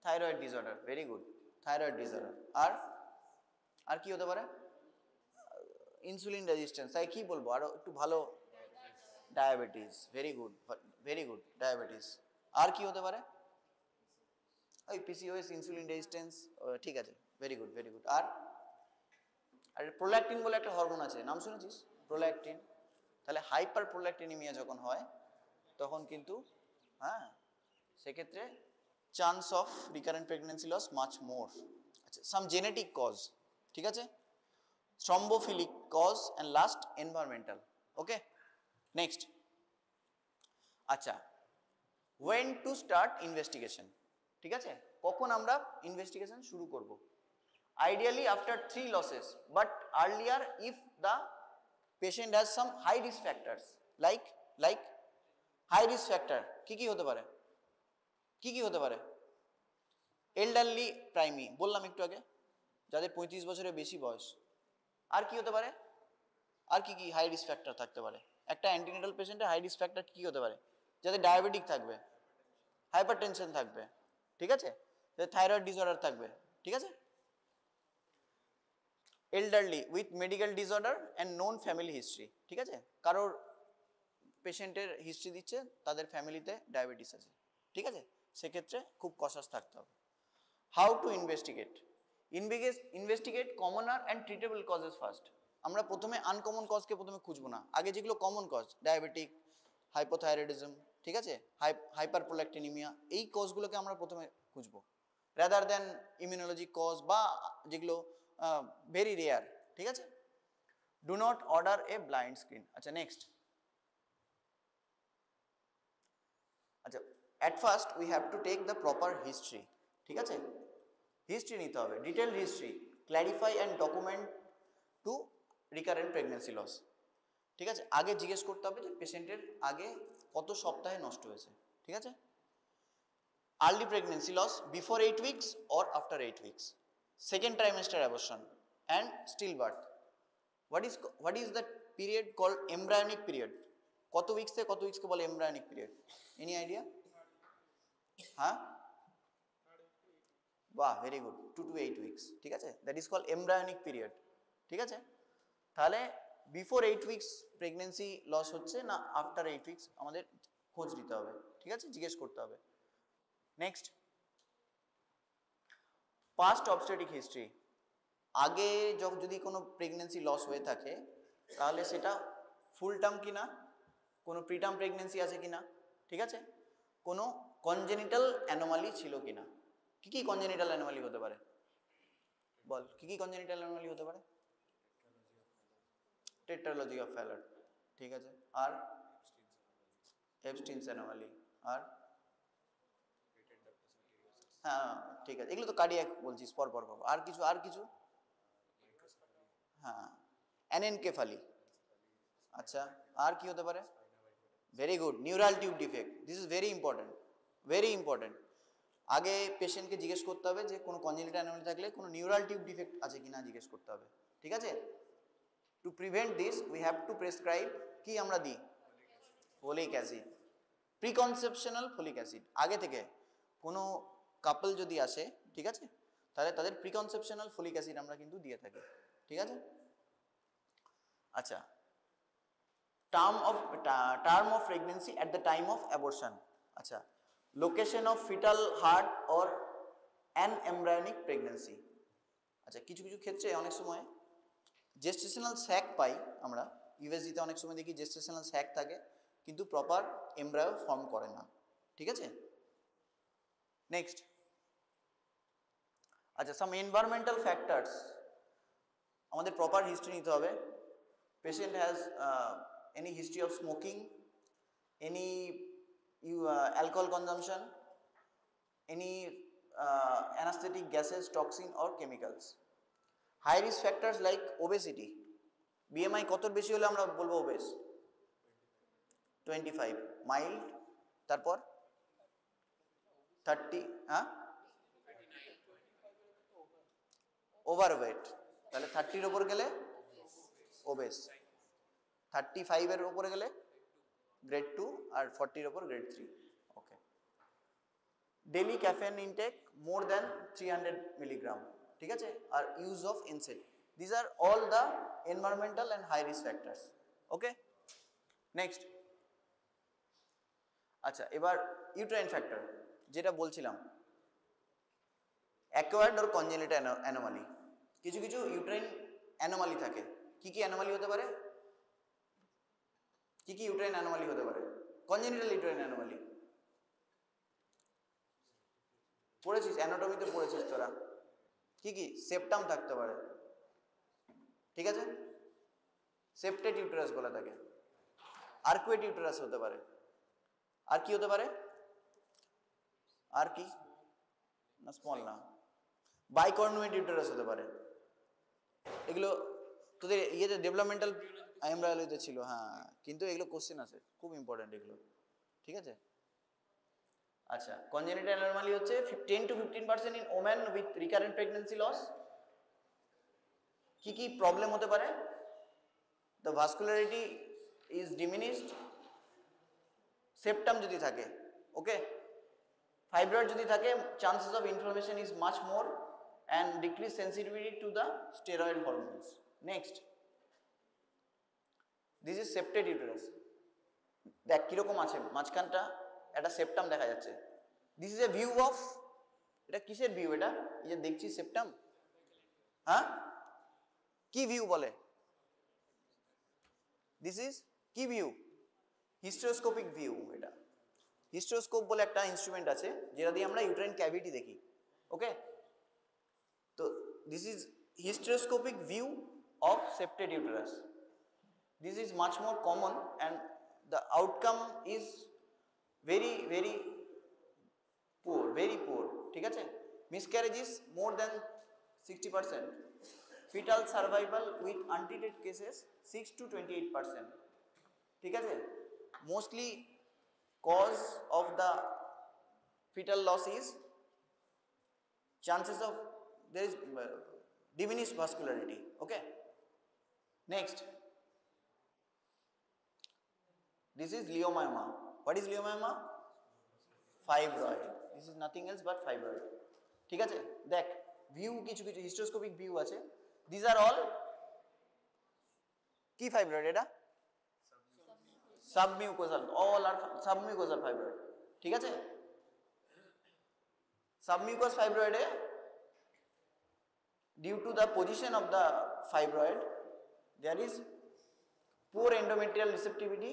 Thyroid disorder, very good, thyroid disorder. আর কি হতে পারে? ইনসুলিন রেজিস্ট্যান্স, তাই কি বলবো আরো একটু ভালো? Diabetes, very good, very good, diabetes. আর কি হতে পারে? ওই পিসিওএস, ইনসুলিন রেজিস্ট্যান্স, ঠিক আছে, ভেরি গুড, ভেরি গুড। আর প্রোল্যাকটিন বলে একটা হরমোন আছে, নাম শুনেছিস? প্রোল্যাকটিন। তাহলে হাইপার প্রোল্যাকটিনিমিয়া যখন হয় তখন কিন্তু হ্যাঁ সেক্ষেত্রে chance of recurrent pregnancy loss much more. আচ্ছা, সাম জেনেটিক কজ, ঠিক আছে, thrombophilic cause and last environmental. Okay, next. আচ্ছা, when to start investigation, ঠিক আছে, কখন আমরা ইনভেস্টিগেশন শুরু করব? Ideally after 3 losses, but earlier if the patient has some high risk factors, like high risk factor কি হতে পারে? কি হতে পারে? এল্ডারলি প্রাইমি বললাম একটু আগে, যাদের 35 বছরের বেশি বয়স। আর কি হতে পারে? আর কি হাই রিস্ক ফ্যাক্টর থাকতে পারে? একটা অ্যান্টিনেটাল পেশেন্টের হাই রিস্ক ফ্যাক্টর কি হতে পারে? যাদের ডায়াবেটিক থাকবে, হাইপারটেনশন থাকবে, ঠিক আছে, যাদের থাইরয়েড ডিসঅর্ডার থাকবে, ঠিক আছে, elderly with medical disorder and known family history, ঠিক আছে, কারোর পেশেন্টের হিস্ট্রি দিচ্ছে তাদের ফ্যামিলিতে ডায়াবেটিস আছে, ঠিক আছে, সেক্ষেত্রে খুব কশাস থাকতে হবে। How to investigate? Investigate কমনার and treatable causes first. আমরা প্রথমে আনকমন কজকে প্রথমে খুঁজবো না, আগে যেগুলো কমন কজ, ডায়াবেটিক, হাইপোথাইরয়েডিজম, ঠিক আছে, হাইপার প্রোল্যাকটিনিমিয়া, এই কজগুলোকে আমরা প্রথমে খুঁজবো, রাদার দ্যান ইমিউনোলজি কজ বা যেগুলো ভেরি রেয়ার, ঠিক আছে। Do not order a blind screen. আচ্ছা, নেক্সট। আচ্ছা, at first we have to take the proper history, ঠিক আছে, হিস্ট্রি নিতে হবে, detail history, clarify and document to recurrent pregnancy loss, ঠিক আছে। আগে জিজ্ঞেস করতে হবে যে পেশেন্টের আগে কত সপ্তাহে নষ্ট হয়েছে, ঠিক আছে। Early pregnancy loss before 8 weeks or after 8 weeks, second trimester abortion and stillbirth. What is the period called embryonic period? কত উইকস থেকে কত উইকসকে বলে এমব্রায়োনিক পিরিয়ড? Any idea? হ্যাঁ, বাহ, ভেরি গুড, 2 to 8 উইকস, ঠিক আছে, that is called embryonic period, ঠিক আছে। তাহলে বিফোর 8 উইকস প্রেগনেন্সি লস হচ্ছে না আফটার 8 উইকস, আমাদের খোঁজ নিতে হবে, ঠিক আছে, জিজ্ঞেস করতে হবে। Next, past obstetric history. আগে যদি কোনো প্রেগনেন্সি লস হয়ে থাকে তাহলে সেটা ফুল টার্ম কিনা, কোনো প্রিটার্ম প্রেগনেন্সি আছে কিনা, ঠিক আছে, কোনো কনজেনিটাল অ্যানোমালি ছিল কিনা। কি কনজেনিটাল অ্যানোমালি হতে পারে? বল, কি কনজেনিটাল অ্যানোমালি হতে পারে? টেট্রালজি অফ ফ্যালার, ঠিক আছে, আর এপস্টিনস অ্যানোমালি, আর হ্যাঁ ঠিক আছে, এগুলো তো কার্ডিয়াক বলছিস, পর আর কিছু হ্যাঁ, অ্যানেনকেফালি। আচ্ছা, আর কি হতে পারে? Very good, neural tube defect, this is very important, very important. আগে পেশেন্টকে জিজ্ঞেস করতে হবে যে কোনো কনজেনিটাল অ্যানোমালি থাকলে কোনো নিউরাল টিউব ডিফেক্ট আছে কিনা জিজ্ঞেস করতে হবে, ঠিক আছে। To prevent this we have to prescribe, কি আমরা দিই? Folic acid, preconceptional folic acid. আগে থেকে কোনো কাপল যদি আসে, ঠিক আছে, তাহলে তাদের প্রিকনসেপশনাল ফোলিক অ্যাসিড আমরা কিন্তু দিয়ে থাকি, ঠিক আছে। আচ্ছা, term of pregnancy at the time of abortion. আচ্ছা, location of fetal heart or an embryonic pregnancy. আচ্ছা, কিছু ক্ষেত্রে অনেক সময় জেস্টেশনাল স্যাক পাই আমরা, ইউএসজিতে অনেক সময় দেখি জেস্টেশনাল স্যাক থাকে কিন্তু প্রপার এমব্রায়ো ফর্ম করে না, ঠিক আছে। নেক্সট, আচ্ছা, সাম এনভায়রনমেন্টাল ফ্যাক্টরস, আমাদের প্রপার হিস্ট্রি নিতে হবে। Patient has any history of smoking, any alcohol consumption, any anaesthetic gases, toxin or chemicals. High risk factors like obesity, BMI কতর বেশি হলে আমরা বলবো ওবেস? 25, মাইল্ড, তারপর 30, হ্যাঁ, ওভারওয়েট, তাহলে 30-র ওপর গেলে ওবেস, 35-এর ওপরে গেলে গ্রেড 2 আর 40-র ওপর গ্রেড 3। ওকে, daily caffeine intake more than 300 milligram, ঠিক আছে, আর use of NSAID. These are all the environmental and high risk factors. Okay, next. আচ্ছা, এবার ইউট্রাইন ফ্যাক্টর যেটা বলছিলাম, অ্যাকোয়ার্ড অর কনজেনিটাল অ্যানোমালি। কিছু কিছু ইউট্রাইন অ্যানোমালি থাকে। কি কি অ্যানোমালি হতে পারে? কি কি ইউট্রাইন অ্যানোমালি হতে পারে? কনজেনিটাল ইউট্রাইন অ্যানোমালি পড়েছিস, অ্যানাটমিতে পড়েছিস তোরা। কি কি? সেপ্টাম থাকতে পারে, ঠিক আছে, সেপ্টেড ইউটেরাস বলে থাকে। আর্কুয়েট ইউটেরাস হতে পারে। আর কি হতে পারে? আর কি? না, স্মল না, বাইকর্নুয়েট ইউটেরাস হতে পারে। এগুলো তোদের ইয়েতে ডেভেলপমেন্টাল এমব্রায়োলজিতে ছিল, হ্যাঁ, কিন্তু এগুলো কোশ্চেন আছে, খুব ইম্পর্টেন্ট এগুলো, ঠিক আছে। আচ্ছা, কনজেনিটাল অ্যানোমালি হচ্ছে 10 to 15% in women with recurrent pregnancy loss. কি কি প্রবলেম হতে পারে? The vascularity is diminished, septum যদি থাকে, ওকে, ফাইব্রয়েড যদি থাকে, chances of inflammation is much more and decrease sensitivity to the steroid hormones. Next, this is septate uterus. দেখ কিরকম আছে, মাঝখানটা একটা সেপ্টাম দেখা যাচ্ছে। This is a view of, এটা কিসের ভিউ? এটা এই যে দেখছি সেপ্টাম, হ্যাঁ, কি ভিউ বলে? দিস ইজ কি ভিউ? Hysteroscopic view. এটা হিস্টেরোস্কোপ বলে একটা ইনস্ট্রুমেন্ট আছে যেটা দিয়ে আমরা ইউট্রাইন ক্যাভিটি দেখি, ওকে। তো this is hysteroscopic view of septate uterus. This is much more common and the outcome is very very poor, very poor, ঠিক আছে। Miscarriage is more than 60%, fetal survival with untreated cases 6 to 28%, ঠিক আছে। Mostly cause of the fetal loss is chances of there is diminished vascularity, okay. Next, this is leiomyoma. What is leiomyoma? Fibroid. This is nothing else but fibroid, ঠিক আছে। দেখ view, কিছু কিছু hysteroscopic view আছে। These are all কি fibroid? এটা submucosal, all are submucosal fibroid, ঠিক আছে। সাবমিউকাস ফাইব্রয়েডে due to the position of the fibroid there is poor endometrial receptivity,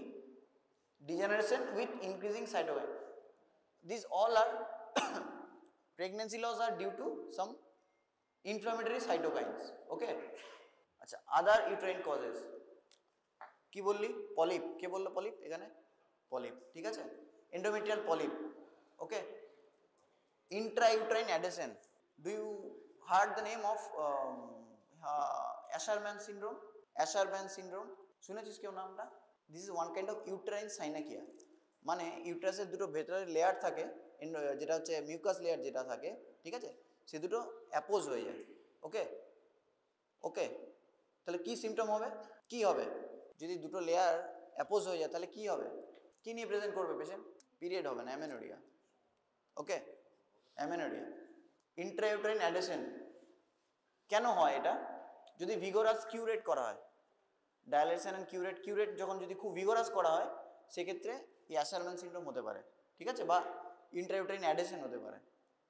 degeneration with increasing cytokine. These all are pregnancy loss are due to some inflammatory cytokines, okay. আচ্ছা, other uterine causes কি বললি? Polyp. কে বললো polyp? এখানে polyp, ঠিক আছে, endometrial polyp, okay. Intrauterine adhesion. Do you heard the name of Asherman syndrome? Asherman syndrome শুনেছিস কেউ নামটা? This is one kind of uterine synechia. মানে ইউট্রাসের দুটো ভেতরের লেয়ার থাকে, যেটা হচ্ছে মিউকাস লেয়ার যেটা থাকে, ঠিক আছে, সে দুটো অ্যাপোজ হয়ে যায়, ওকে ওকে। তাহলে কি সিমটম হবে? কি হবে যদি দুটো লেয়ার অ্যাপোজ হয়ে যায়? তাহলে কি হবে? কি নিয়ে প্রেজেন্ট করবে পেশেন্ট? পিরিয়ড হবে না, অ্যামেনোরিয়া, ওকে, অ্যামেনোরিয়া। ইন্ট্রাইউটেরাইন অ্যাডহেশন কেন হয়? এটা যদি ভিগোরাস কিউরেট করা হয়, ডায়ালাইসিস এন্ড কিউরেট যখন যদি খুব ভিগোরাস করা হয়, সেক্ষেত্রে এই অ্যাশারম্যান সিনড্রোম হতে পারে, ঠিক আছে, বা ইন্ট্রাইউটেরাইন অ্যাডহেশন হতে পারে,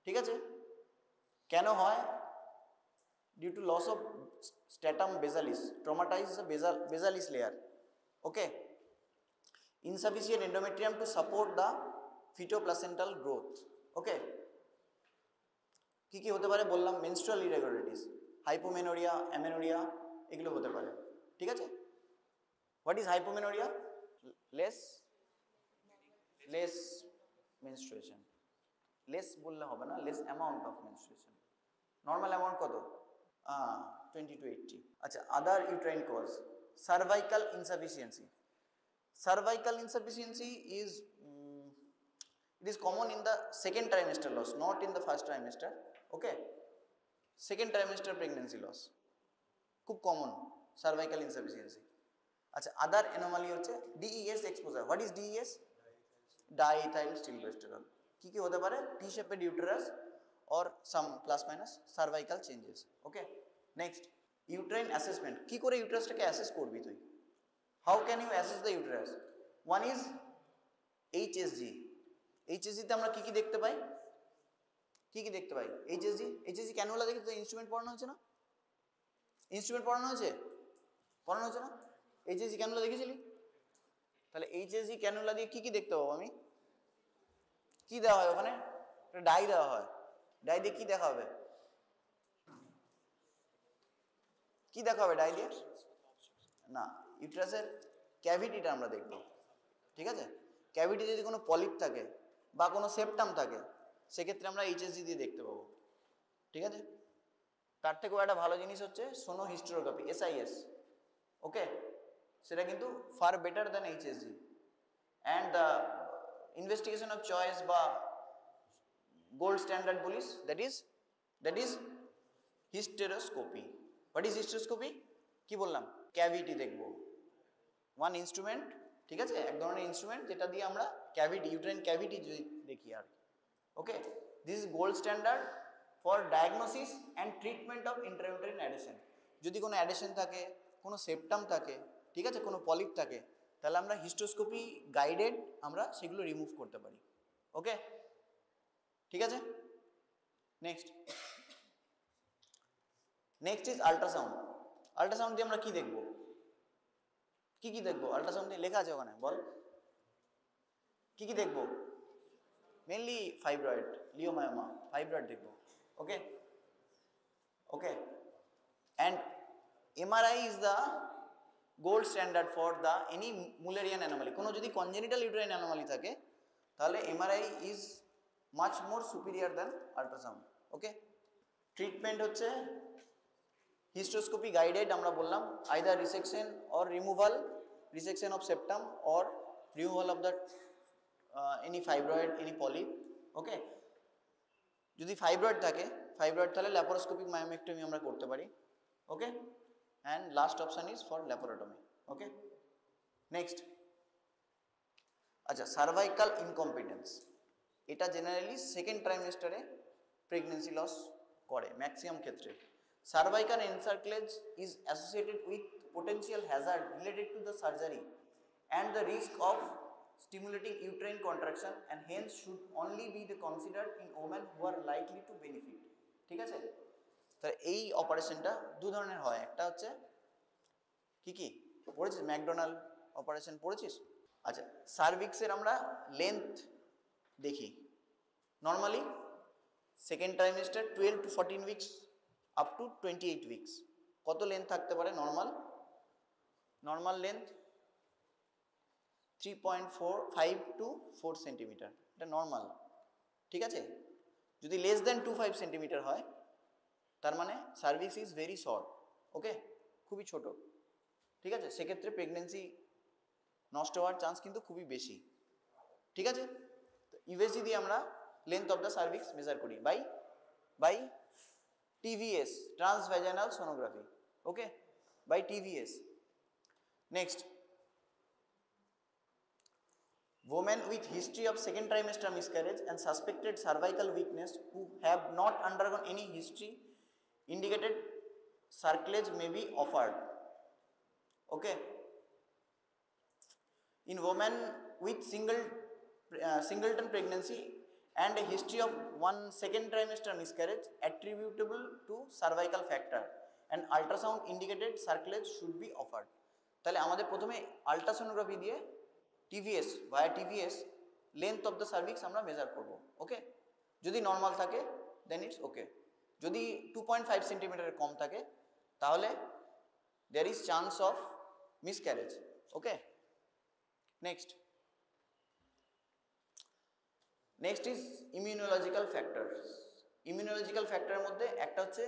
ঠিক আছে। কেন হয়? Due to loss of stratum basalis, traumatize the basalis layer, okay. Insufficient endometrium to support the fetoplacental growth, okay. কি কি হতে পারে বললাম? মেনস্ট্রুয়াল ইরেগুলারিটিস, হাইপোমেনোরিয়া, অ্যামেনোরিয়া, এগুলো হতে পারে, ঠিক আছে। What is hypomenorrhea? Less menstruation. Less বললে হবে না, less amount of menstruation. Normal amount কত? 20 to 80। আচ্ছা, other uterine cause, cervical insufficiency. Cervical insufficiency is it is common in the second trimester loss, not in the first trimester, okay. Second trimester pregnancy loss খুব common cervical insufficiency। আচ্ছা, আদার anomaly হচ্ছে DES exposure। What is DES? Diethyl stilbestrol। কি হতে পারে? T shaped uterus or some plus minus cervical changes. Okay, next uterine assessment. কি করে ইউটেরাসটাকে assess করবি তুই? How can you assess the uterus? One is HSG. HSG তে আমরা কি দেখতে পাই? কি দেখতে পাই? HSG ক্যানুলা দেখি তো ইনস্ট্রুমেন্ট পড়ানো হয়েছে না? ইনস্ট্রুমেন্ট পড়ানো হয়েছে না? HSG ক্যানুলা দেখেছিলি? তাহলে HSG ক্যানুলা দিয়ে কি দেখতে পাবো আমি? কি দেওয়া হয় ওখানে? ডাই দেওয়া হয়। ডাই দিয়ে কি দেখা হবে? কি দেখা হবে ডাই দিয়ে? না, ইউটেরাসের ক্যাভিটিটা আমরা দেখব। ঠিক আছে, ক্যাভিটি যদি কোনো পলিপ থাকে বা কোনো সেপ্টাম থাকে সেক্ষেত্রে আমরা এইচএসজি দিয়ে দেখতে পাবো। ঠিক আছে, তার থেকেও একটা ভালো জিনিস হচ্ছে সোনো হিস্টেরোগ্রাফি, SIS। ওকে, সেটা কিন্তু far better than HSG. And the investigation of choice বা গোল্ড স্ট্যান্ডার্ড বলিস, that is hysteroscopy. What is hysteroscopy? কি বললাম? ক্যাভিটি দেখব, ওয়ান ইনস্ট্রুমেন্ট। ঠিক আছে, এক ধরনের ইনস্ট্রুমেন্ট যেটা দিয়ে আমরা ক্যাভিটি, ইউটেরাইন ক্যাভিটি দেখি আর কি। Okay, this is gold standard for diagnosis and treatment of intrauterine adhesion. যদি কোনো অ্যাডেশন থাকে, কোনো সেপ্টাম থাকে, ঠিক আছে, কোনো পলিপ থাকে, তাহলে আমরা হিস্টোস্কোপি গাইডেড আমরা সেগুলো রিমুভ করতে পারি। ওকে, ঠিক আছে। Next is ultrasound. আল্ট্রাসাউন্ড দিয়ে আমরা কি দেখব? কি দেখব আল্ট্রাসাউন্ড দিয়ে? লেখা আছে ওখানে, বল কি দেখব? মেনলি ফাইব্রয়েড, লিওমায়োমা, ফাইব্রয়েড দেখব। Okay, and MRI is the gold standard for the any mullerian anomaly. কোনো যদি কনজেনিটাল ইউটেরাইন অ্যানোমালি থাকে তাহলে MRI is much more superior than ultrasound. Okay, treatment হচ্ছে হিস্টোস্কোপি গাইডেড, আমরা বললাম, either resection or resection of septum or removal of the any fibroid, any polyp. Okay, যদি fibroid থাকে, তাহলে ল্যাপারোস্কোপিক মায়োমেক্টমি আমরা করতে পারি। Okay, and last option is for laparotomy. Okay, next, আচ্ছা, সার্ভাইকাল ইনকম্পিটেন্স। এটা জেনারেলি সেকেন্ড ট্রাইমেস্টারে প্রেগনেন্সি লস করে maximum ক্ষেত্রে। Cervical encirclage is associated with potential hazard related to the surgery and the risk of stimulating uterine contraction, and hence should only be considered in women who are likely to benefit. ঠিক আছে, তাহলে এই অপারেশনটা দু ধরনের হয়। একটা হচ্ছে কি পড়েছিস? ম্যাকডোনাল্ড অপারেশন পড়েছিস? আচ্ছা, সার্ভিক্সের আমরা লেন্থ দেখি normally second trimester 12 to 14 weeks up to 28 weeks. কত লেন্থ থাকতে পারে? নর্মাল লেন্থ 3.45 to 4 সেন্টিমিটার, এটা নর্মাল। ঠিক আছে, যদি লেস দেন 25 সেন্টিমিটার হয় তার মানে সার্ভিক্স ইজ ভেরি শর্ট। ওকে, খুবই ছোট। ঠিক আছে, সেক্ষেত্রে প্রেগনেন্সি নষ্ট হওয়ার চান্স কিন্তু খুবই বেশি। ঠিক আছে, তো ইউএসজি দিয়ে আমরা length of the cervix measure করি by TVS, transvaginal sonography. Okay, by TVS. Next, women with history of second trimester miscarriage and suspected cervical weakness who have not undergone any history indicated circlage may be offered. Okay, in women with singleton pregnancy and a history of one second trimester miscarriage attributable to cervical factor and ultrasound indicated circlage should be offered. তাহলে আমাদের প্রথমে ultrasonography দিয়ে via TVS length of the cervix আমরা measure করব। Okay, যদি normal থাকে দেন it's okay. যদি 2.5 সেন্টিমিটারের কম থাকে তাহলে there is chance of miscarriage. Okay, next is immunological factor. Immunological ফ্যাক্টরের মধ্যে একটা হচ্ছে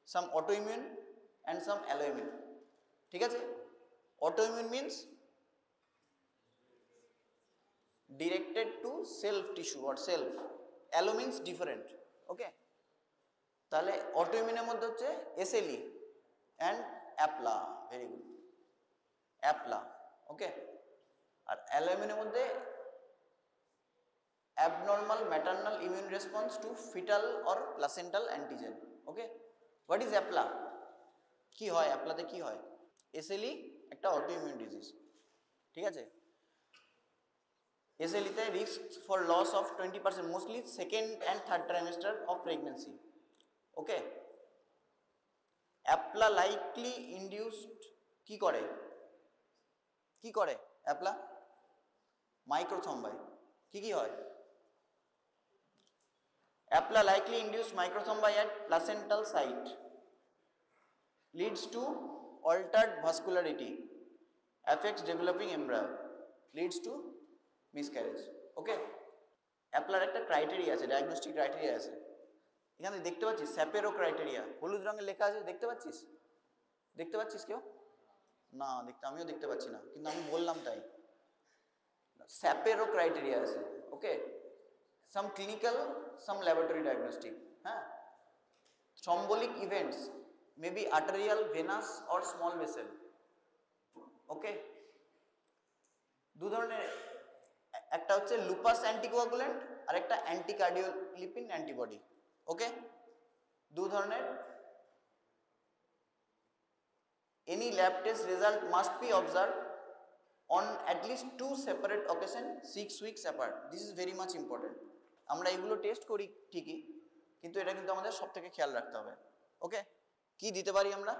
সাম অটোইমিউন অ্যান্ড সাম অ্যালোইমিউন। ঠিক আছে, autoimmune means directed to self tissue or self, allo means different. Okay, তাহলে অটোইমিউনের মধ্যে হচ্ছে SLE and APLA, very good, APLA. Okay, আর অ্যালোইমিউনের মধ্যে abnormal maternal immune response to fetal or placental antigen. Okay, what is অ্যাপলা? কি হয় অ্যাপলাতে? কি হয়? এসএলই একটা অটোইমিউন ডিজিজ, ঠিক আছে? এসএলইতে risk for loss of 20%, mostly second and third trimester of pregnancy. Okay, APLA likely induced কি করে? কি করে অ্যাপলা? মাইক্রোথম্বাই। কি কি হয়? অ্যাপলা likely induced microthrombi at placental site, leads to altered vascularity, affects developing embryo, leads to miscarriage. Okay, অ্যাপলার একটা criteria আছে, diagnostic criteria আছে। এখানে দেখতে পাচ্ছিস স্যাপেরো ক্রাইটেরিয়া, হলুদ রঙে লেখা আছে, দেখতে পাচ্ছিস? দেখতে পাচ্ছিস কেউ? না, আমিও দেখতে পাচ্ছি না, কিন্তু আমি বললাম তাই। স্যাপেরো ক্রাইটেরিয়া আছে। ওকে, some clinical, some laboratory diagnostic. Thrombolic events may be arterial, venous or small vessel. Okay, দু ধরনের, একটা হচ্ছে লুপাস অ্যান্টিকোয়াগুলেন্ট আর একটা অ্যান্টিকার্ডিওলিপিন অ্যান্টিবডি। ওকে, দু ধরনের। Any lab test result must be observed on at least 2 separate occasions 6 weeks apart. This is very much important. আমরা এগুলো test করি ঠিকই, কিন্তু এটা কিন্তু আমাদের সব থেকে খেয়াল রাখতে হবে। ওকে, কি দিতে পারি আমরা?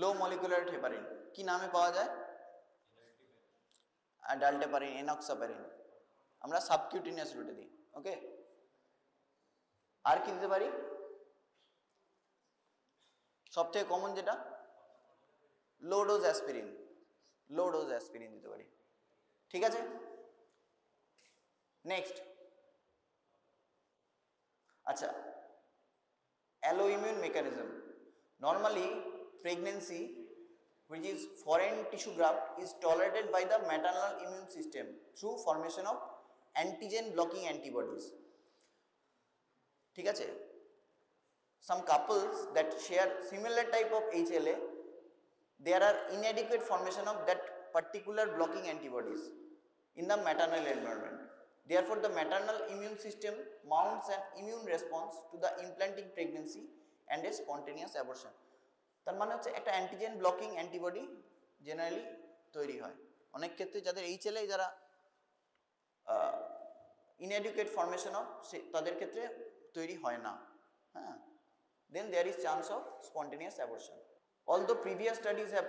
লো মলিকুলার হেপারিন। কি নামে পাওয়া যায়? ডালটেপারিন, এনক্সাপারিন। আমরা সাবকিউটিনিয়াস রুটে দিই। ওকে, আর কি দিতে পারি? সব থেকে কমন যেটা, low dose aspirin. Low dose aspirin দিতে পারি, ঠিক আছে? নেক্সট, আচ্ছা, alloimmune mechanism. Normally pregnancy which is foreign tissue graft is tolerated by the maternal immune system through formation of antigen blocking antibodies. ঠিক আছে? Some couples that share similar type of HLA, there are inadequate formation of that particular blocking antibodies in the maternal environment. Therefore, the maternal immune system mounts an immune response to the implanting pregnancy and a spontaneous abortion. তার মানে হচ্ছে একটা antigen blocking antibody generally তৈরি হয় অনেক ক্ষেত্রে, যাদের HLA যারা ইনএডুকেট ফর্মেশন অফ, তাদের ক্ষেত্রে তৈরি হয় না। হ্যাঁ, then there is chance of spontaneous abortion. Although previous studies have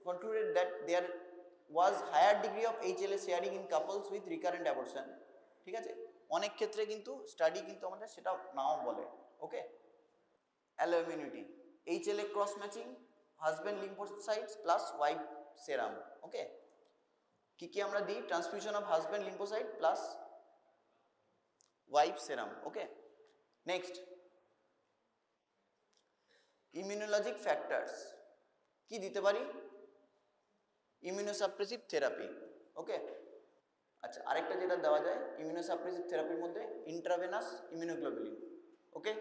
concluded that there was higher degree of HLA sharing in couples with recurrent abortion. ঠিক আছে, অনেক ক্ষেত্রে কিন্তু স্টাডি কিন্তু আমাদের সেটা নাও বলে। Okay, alloimmunity, HLA cross matching, husband lymphocytes plus wife serum. Okay, কি কি আমরা দিই? Transfusion of husband lymphocyte plus wife serum. Okay, next, immunologic factors. কি দিতে পারি? Immunosuppressive therapy. ওকে, আচ্ছা, আরেকটা যেটা দেওয়া যায় ইমিউনোসাপ্রেসিভ থেরাপির মধ্যে ইন্ট্রাভেনাস ইমিউনোগ্লোবুলিন। ওকে,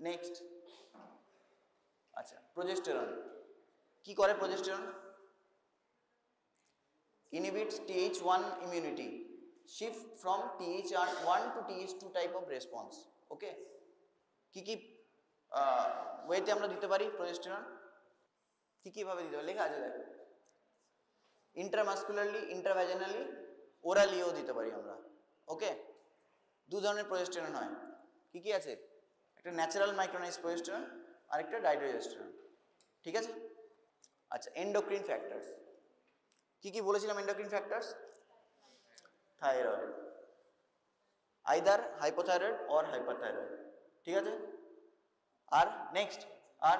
নেক্সট, আচ্ছা, প্রোজেস্টেরন। কি করে progesterone? Inhibits TH1 immunity, shift from TH1 to TH2 type of response. Okay, কি কি ওয়েতে আমরা দিতে পারি প্রোজেস্টেরন? কি কিভাবে দিতে পারি? লেখা আছে দেখ, ইন্ট্রামাসকুলারলি, ইন্ট্রাভ্যাজিনালি, ওরালিও দিতে পারি আমরা। ওকে, দু ধরনের প্রোজেস্টেরন হয়। কি কি আছে? একটা ন্যাচারাল মাইক্রোনাইজ প্রোজেস্টেরন আর একটা ডাইড্রোজেস্টেরন। ঠিক আছে, আচ্ছা, এন্ডোক্রিন ফ্যাক্টরস। কি কি বলেছিলাম endocrine factors? Thyroid, either hypothyroid or hyperthyroid. ঠিক আছে, আর নেক্সট, আর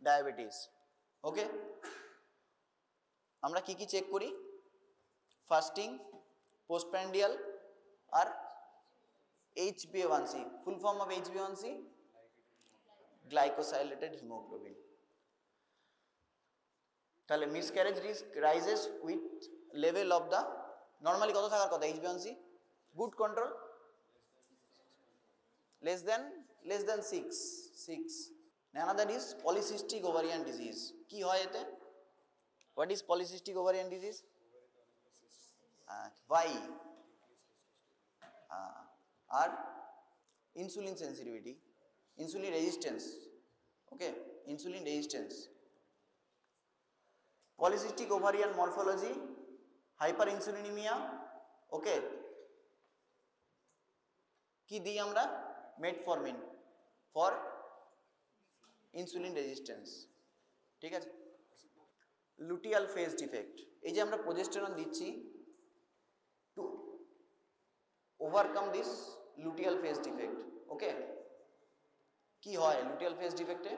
ডায়াবেটিস। ওকে, আমরা কি কি চেক করি? ফাস্টিং, পোস্টপ্রান্ডিয়াল আর HbA1c। Full form of HbA1c, glycosylated haemoglobin. তাহলে miscarriage risk rises with level of the, normally কত থাকার কথা HbA1c? Good control, less than 6. Another is polycystic ovarian disease. কি হয় এতে? What is polycystic ovarian disease? Why are insulin sensitivity, insulin resistance, okay, insulin resistance, polycystic ovarian morphology, hyper insulinaemia, okay, কি দিই আমরা, metformin for insulin resistance, ঠিক আছে। Luteal phase defect, এই যে আমরা প্রোজেস্টেরন দিচ্ছি to overcome this luteal phase defect, okay. কি হয় লুটিয়াল ফেজ ডিফেক্টে,